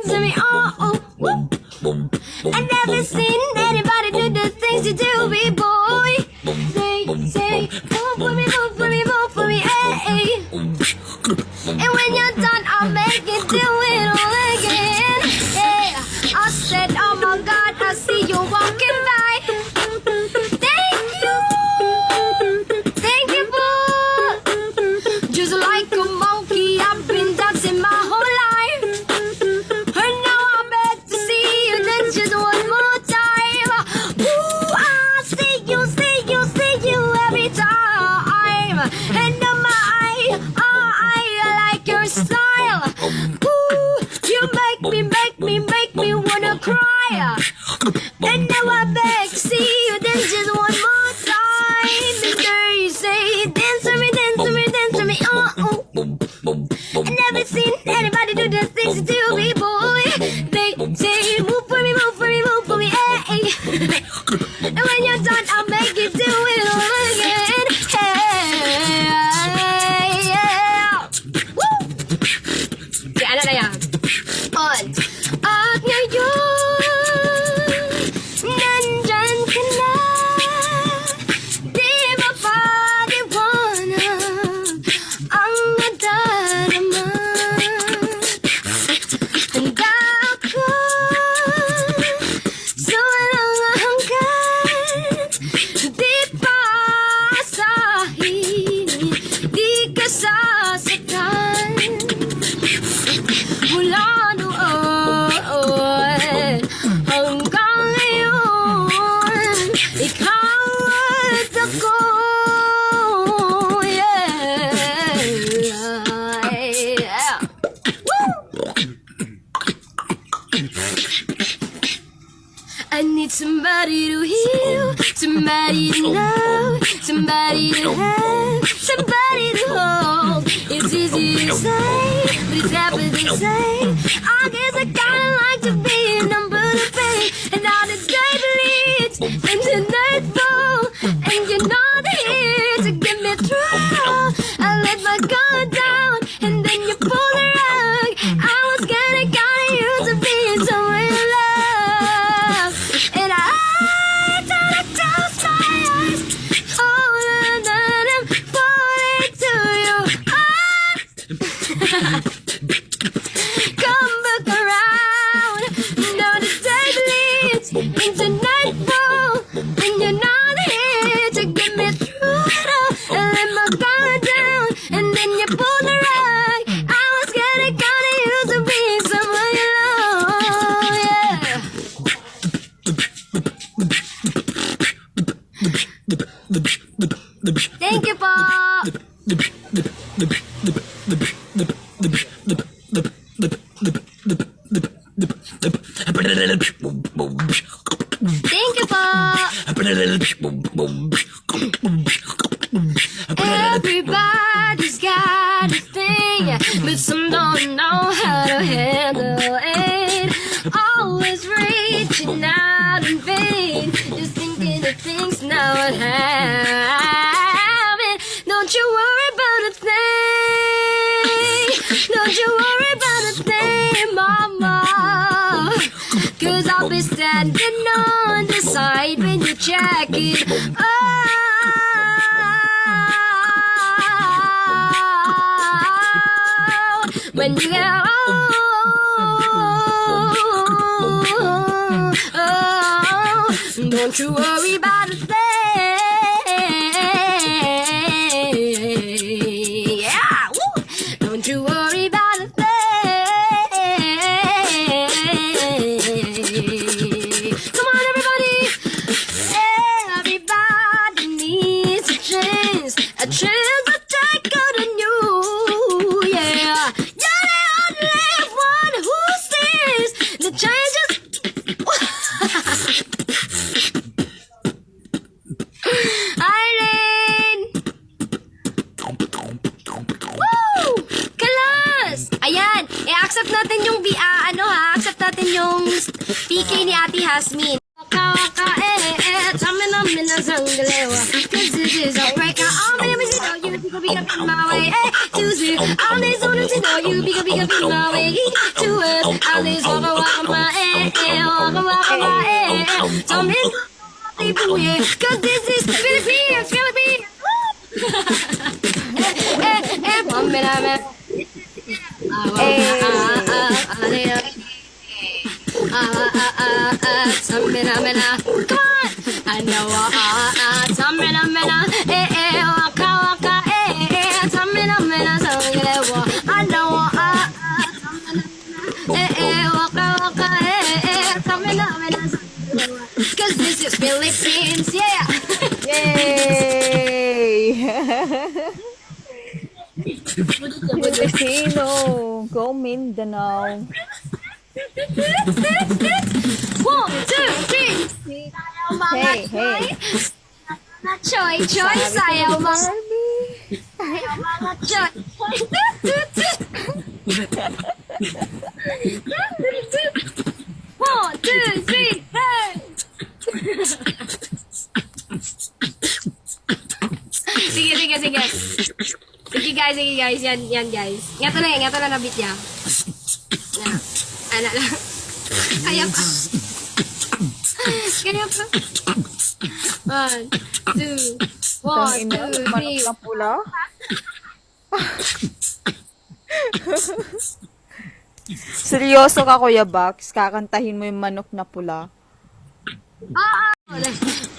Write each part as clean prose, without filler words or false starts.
dance to me, oh, whoop. I never seen anybody do the things you do, B-boy. Say, move for me, move for me, move for me, hey. And when you're done, I'll make you do it all again. Yeah, I said, oh my God, I see you walking by. Thank you for just like a monkey. I've been dancing my whole life, and now I'm back to see you dance just one more time. Ooh, I see you every time, and I like your style. Ooh, you make me wanna cry. And now I'm back to see you dance just one more time. Mister, you say dance for me, dance for me, dance for me, oh. I never seen anybody do the things you do, B-boy. They say move for me, move for me, move for me, hey. And when you're done, I'll make you do it all again. Hey, yeah. Woo! Yan na yan. On. At ngayon, nandyan ka na. Di ba paliwanag ang nadarama? Handa ako sa walang hanggan. Di pa asahin, di ka sasaktan. Mula noon hanggang ngayon, ikaw at ako, yeah. Woo! I need somebody to heal, somebody to know, somebody to have, somebody to hold. It's easy to say, but it's never to say. I guess I kinda like to be a number to pay, and now the day bleeds into nightfall, and you're not here to get me through. I let my guard down, and then you pull the rug. I was kinda used to being so in love, and I try to close my eyes, all and then I'm falling to your arms. Come back around, now the day bleeds into nightfall, and you're not here to get me through it all. I let my guard down, and then you pull the rug. I was kinda used to being someone you love, yeah. Thank you po. Thank you po. Everybody's got a thing, but some don't know how to handle it. Always reaching out in vain, just thinking of things now at hand. Don't you worry about a thing, don't you worry about a thing, mama, 'cause I'll be standing on the side when you check it out. When you get out, don't you worry about a thing. Yeah, woo. Don't you worry about a thing. Come on, everybody. Everybody needs a chance to take out a new. Yeah, you're the only one who sees the changes. Irene! Woo! Kalas! Ayan, i-accept natin yung accept natin yung PK ni Ate Hasmin. Waka waka tama namin na sang galawa. 'Cause this is a break. I'm gonna miss it all. You could be up in my way. To see. All these wanted to know you, bigger, bigger, bigger, my way to it. All these walk, walk, my walk, walk, my some in people, yeah, cause this is Philippines, Philippines. Come on, I know, waka, waka, I know, cause this is Philippines, yeah. Yay! Filipino, go Mindanao. 1, 2, 3. Hey, hey. Choy, choy, sayaw mga Barbie. mga choy. 1, 2, 3, hey! Sige, sige, sige. Sige guys, yan guys. Ngato na beat niya. Ano lang. Kaya pa. 1, 2, 1, 2, 3. Manok na pula. Seryoso ka, Kuya Bax? Kakantahin mo yung manok na pula?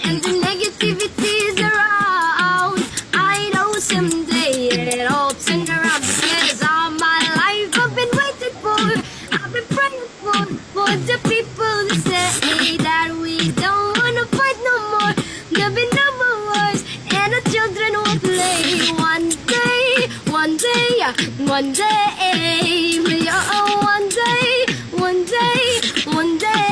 And the negativity is around. I know someday it all turn around because all my life I've been waiting for. I've been praying for the people to say that we don't wanna fight no more. There'll be no more wars and the children will play. One day, one day, one day, oh, one day, one day, one day.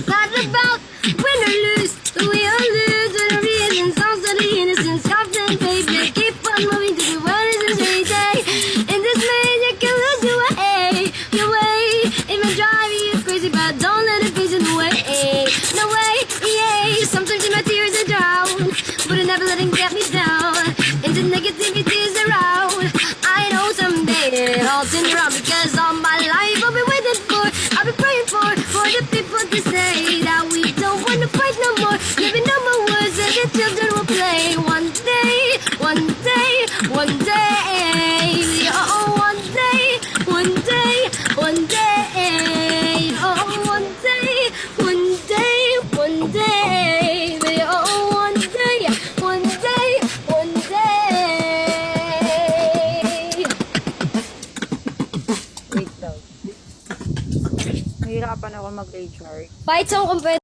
Not about win or lose, we all lose with the reasons. Also the innocence, often baby. Keep on moving to the world is a straight day. In this maze, you can lose your way, your way. It may drive you crazy, but don't let it face in the way. No way, yeah. Sometimes my tears are drowned, but it never letting get me down. And the negativity is around. I know someday it all turn around because all my life I've been waiting for. I've been praying for the people to say that we don't want to fight no more. Living no more words and the children will play. One day, one day, one day. Oh, one day, one day, one day. Oh, one day, one day, one day. Oh, one day, one day, one day. Wait daw. Nahirapan ako mag-recharge. Fight song kung pwede.